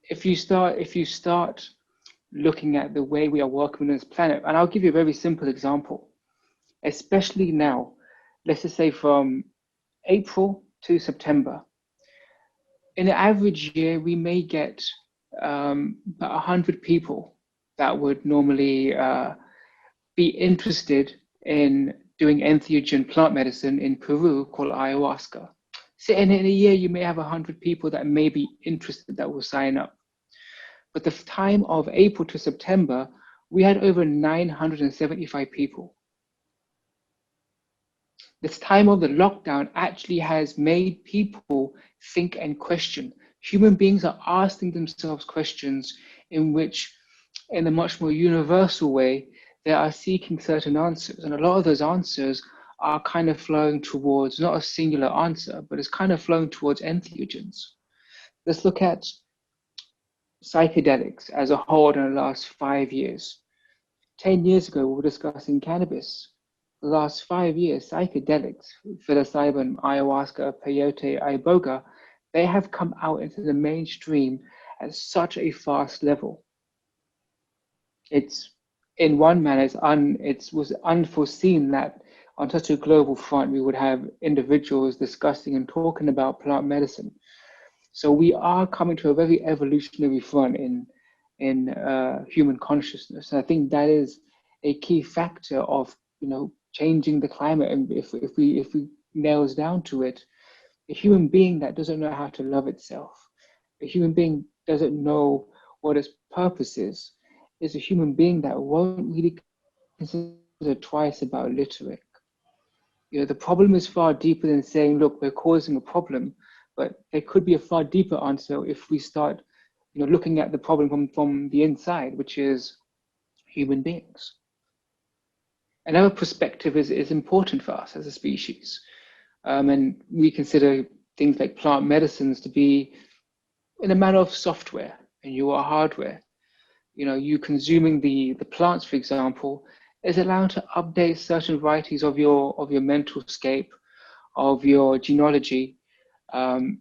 if you start looking at the way we are working on this planet, and I'll give you a very simple example, especially now, let's just say from April to September, in an average year, we may get about 100 people that would normally be interested in doing entheogen plant medicine in Peru called ayahuasca. So in a year, you may have 100 people that may be interested that will sign up. But the time of April to September, we had over 975 people. This time of the lockdown actually has made people think and question. Human beings are asking themselves questions in which, in a much more universal way, they are seeking certain answers. And a lot of those answers are kind of flowing towards not a singular answer, but it's kind of flowing towards entheogens. Let's look at psychedelics as a whole in the last 5 years. 10 years ago, we were discussing cannabis. The last 5 years, psychedelics, psilocybin, ayahuasca, peyote, iboga, they have come out into the mainstream at such a fast level. It's, in one manner, it was unforeseen that on such a global front, we would have individuals discussing and talking about plant medicine. So we are coming to a very evolutionary front in human consciousness. And I think that is a key factor of, changing the climate. And if we nails down to it, a human being that doesn't know how to love itself, a human being doesn't know what its purpose is a human being that won't really consider twice about littering. The problem is far deeper than saying, look, we're causing a problem, but there could be a far deeper answer if we start, looking at the problem from the inside, which is human beings. Another perspective is important for us as a species. And we consider things like plant medicines to be in a manner of software, and you are hardware. You consuming the plants, for example, is allowed to update certain varieties of your mental scape, of your genealogy, and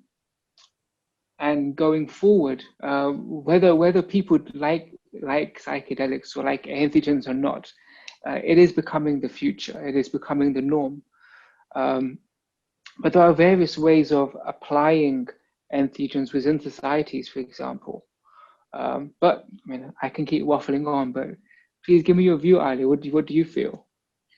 going forward, whether people like psychedelics or like entheogens or not, it is becoming the future. It is becoming the norm. But there are various ways of applying entheogens within societies, for example. But I mean, I can keep waffling on, but please give me your view, Ali. What do you feel?